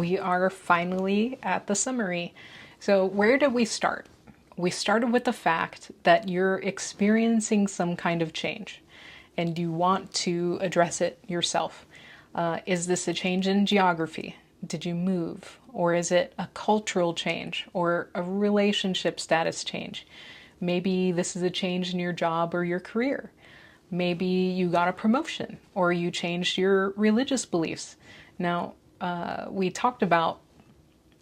We are finally at the summary. So where did we start? We started with the fact that you're experiencing some kind of change and you want to address it yourself. Is this a change in geography? Did you move? Or is it a cultural change or a relationship status change? Maybe this is a change in your job or your career. Maybe you got a promotion or you changed your religious beliefs. Now, we talked about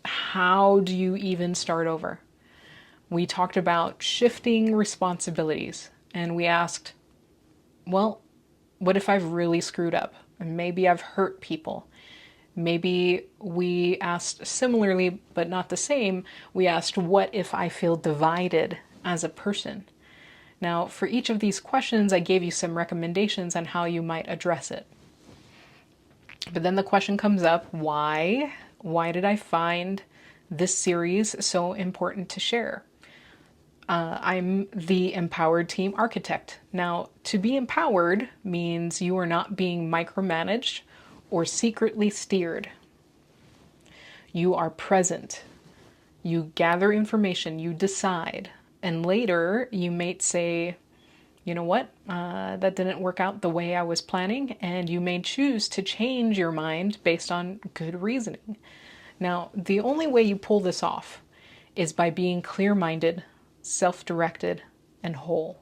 how do you even start over? We talked about shifting responsibilities and we asked, well, what if I've really screwed up? And maybe I've hurt people. Maybe we asked similarly, but not the same, we asked, what if I feel divided as a person? Now, for each of these questions, I gave you some recommendations on how you might address it. But then the question comes up, why? Why did I find this series so important to share? I'm the empowered team architect. Now, to be empowered means you are not being micromanaged or secretly steered. You are present. You gather information, you decide, and later you may say, you know what, that didn't work out the way I was planning, and you may choose to change your mind based on good reasoning. Now, the only way you pull this off is by being clear-minded, self-directed, and whole.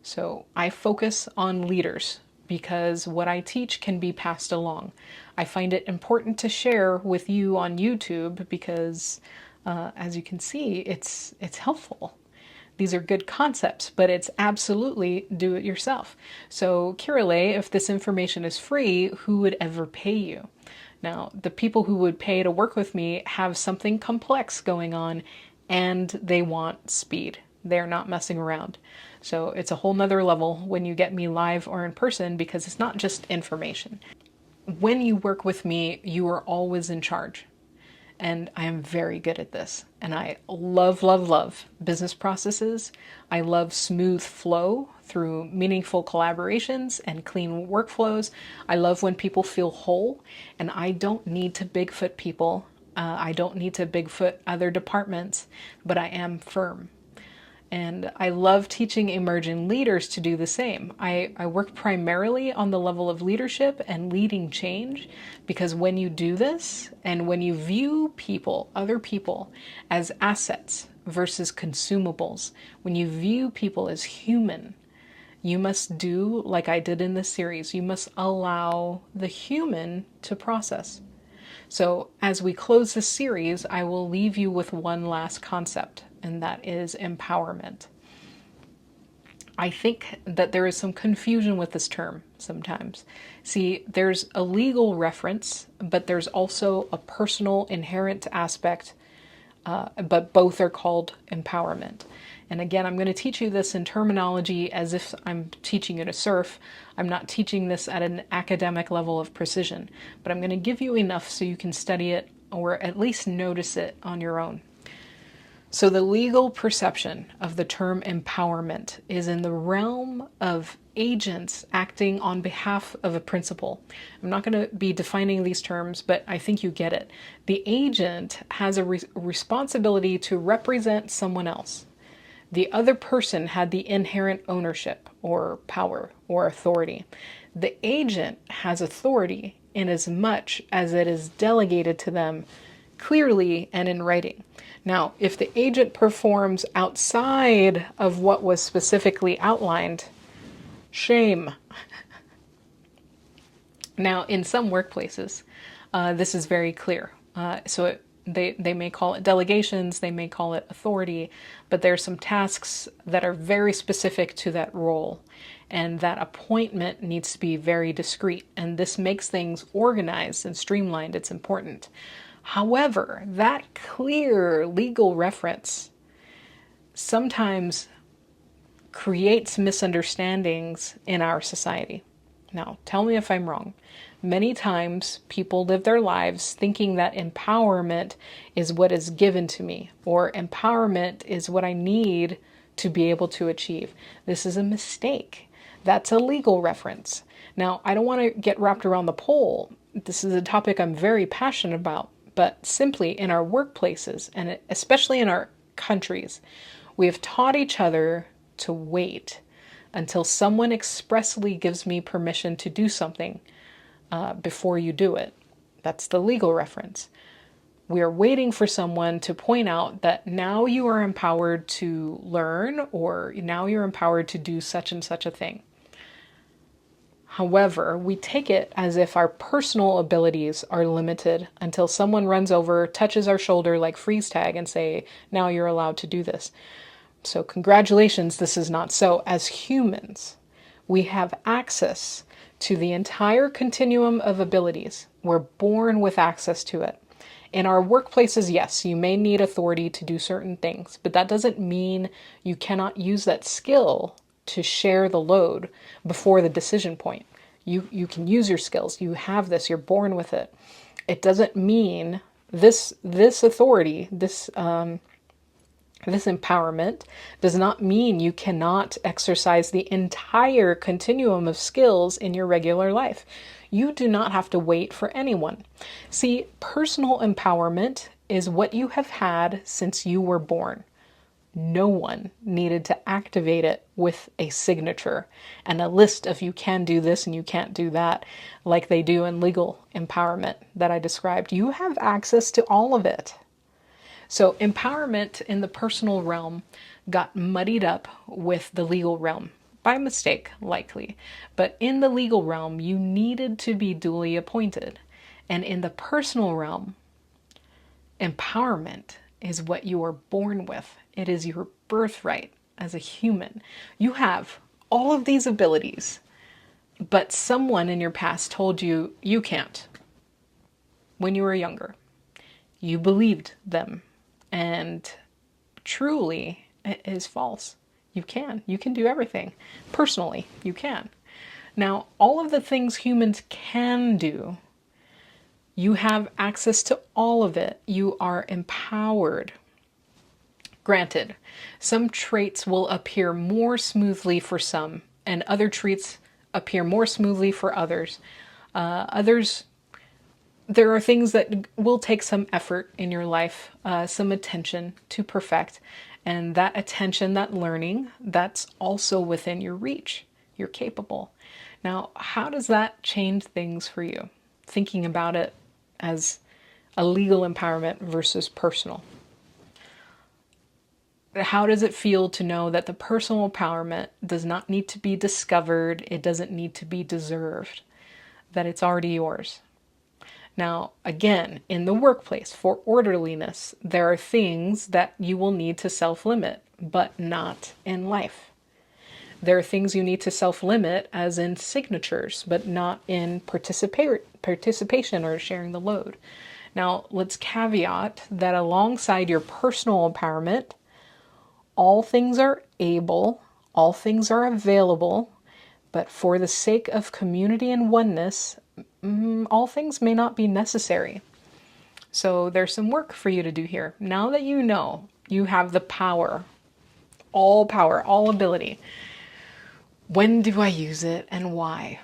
So I focus on leaders because what I teach can be passed along. I find it important to share with you on YouTube because, as you can see, it's helpful. These are good concepts, but it's absolutely do it yourself. So Kirale, if this information is free, who would ever pay you? Now, the people who would pay to work with me have something complex going on and they want speed. They're not messing around. So it's a whole nother level when you get me live or in person because it's not just information. When you work with me, you are always in charge. And I am very good at this. And I love, love, love business processes. I love smooth flow through meaningful collaborations and clean workflows. I love when people feel whole, and I don't need to Bigfoot people. I don't need to Bigfoot other departments, but I am firm. And I love teaching emerging leaders to do the same. I work primarily on the level of leadership and leading change because when you do this and when you view people, other people, as assets versus consumables, when you view people as human, you must do like I did in this series. You must allow the human to process. So as we close this series, I will leave you with one last concept, and that is empowerment. I think that there is some confusion with this term sometimes. See, there's a legal reference, but there's also a personal inherent aspect, but both are called empowerment. And again, I'm going to teach you this in terminology as if I'm teaching you to surf. I'm not teaching this at an academic level of precision, but I'm going to give you enough so you can study it or at least notice it on your own. So the legal perception of the term empowerment is in the realm of agents acting on behalf of a principal. I'm not going to be defining these terms, but I think you get it. The agent has a responsibility to represent someone else. The other person had the inherent ownership or power or authority. The agent has authority in as much as it is delegated to them clearly and in writing. Now, if the agent performs outside of what was specifically outlined, shame. Now, in some workplaces, this is very clear. They may call it delegations, they may call it authority, but there are some tasks that are very specific to that role, and that appointment needs to be very discreet, and this makes things organized and streamlined. It's important. However, that clear legal reference sometimes creates misunderstandings in our society. Now, tell me if I'm wrong. Many times people live their lives thinking that empowerment is what is given to me, or empowerment is what I need to be able to achieve. This is a mistake. That's a legal reference. Now, I don't want to get wrapped around the pole. this is a topic I'm very passionate about, but simply in our workplaces and especially in our countries, we have taught each other to wait until someone expressly gives me permission to do something before you do it. That's the legal reference. We are waiting for someone to point out that now you are empowered to learn, or now you're empowered to do such and such a thing. However, we take it as if our personal abilities are limited until someone runs over, touches our shoulder like freeze tag and say, now you're allowed to do this. So congratulations, this is not so. As humans, we have access to the entire continuum of abilities. We're born with access to it. In our workplaces, yes, you may need authority to do certain things, but that doesn't mean you cannot use that skill to share the load before the decision point. You can use your skills. You have this. You're born with it. It doesn't mean this authority, this empowerment does not mean you cannot exercise the entire continuum of skills in your regular life. You do not have to wait for anyone. See, personal empowerment is what you have had since you were born. No one needed to activate it with a signature and a list of you can do this and you can't do that, like they do in legal empowerment that I described. You have access to all of it. So empowerment in the personal realm got muddied up with the legal realm, by mistake, likely. But in the legal realm, you needed to be duly appointed. And in the personal realm, empowerment is what you are born with. It is your birthright as a human. You have all of these abilities, but someone in your past told you you can't when you were younger. You believed them. And truly, it is false. You can. You can do everything. Personally, you can. Now, all of the things humans can do, you have access to all of it. You are empowered. Granted, some traits will appear more smoothly for some, and other traits appear more smoothly for others. There are things that will take some effort in your life, some attention to perfect. And that attention, that learning, that's also within your reach. You're capable. Now, how does that change things for you? Thinking about it as a legal empowerment versus personal. How does it feel to know that the personal empowerment does not need to be discovered, it doesn't need to be deserved, that it's already yours? Now, again, in the workplace, for orderliness, there are things that you will need to self-limit, but not in life. There are things you need to self-limit, as in signatures, but not in participation or sharing the load. Now, let's caveat that alongside your personal empowerment, all things are able, all things are available, but for the sake of community and oneness, all things may not be necessary. So there's some work for you to do here. Now that you know you have the power, all ability, when do I use it and why?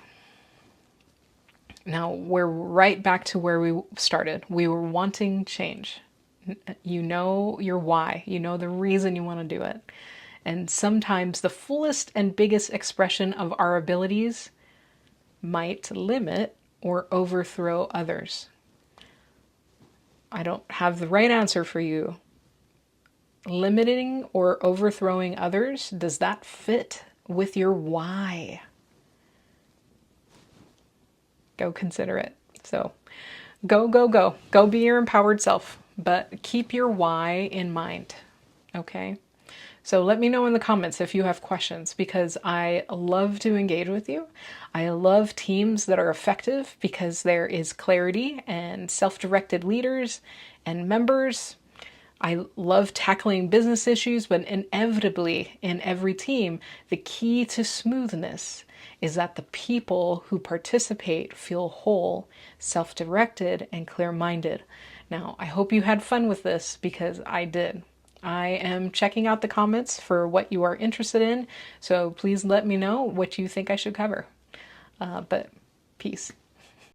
Now we're right back to where we started. We were wanting change. You know your why. You know the reason you want to do it. And sometimes the fullest and biggest expression of our abilities might limit or overthrow others. I don't have the right answer for you. Limiting or overthrowing others, does that fit with your why? Go consider it. So go, go, go. Go be your empowered self, but keep your why in mind. Okay? So let me know in the comments if you have questions, because I love to engage with you. I love teams that are effective because there is clarity and self-directed leaders and members. I love tackling business issues, but inevitably in every team, the key to smoothness is that the people who participate feel whole, self-directed, and clear-minded. Now, I hope you had fun with this, because I did. I am checking out the comments for what you are interested in, so please let me know what you think I should cover. But peace.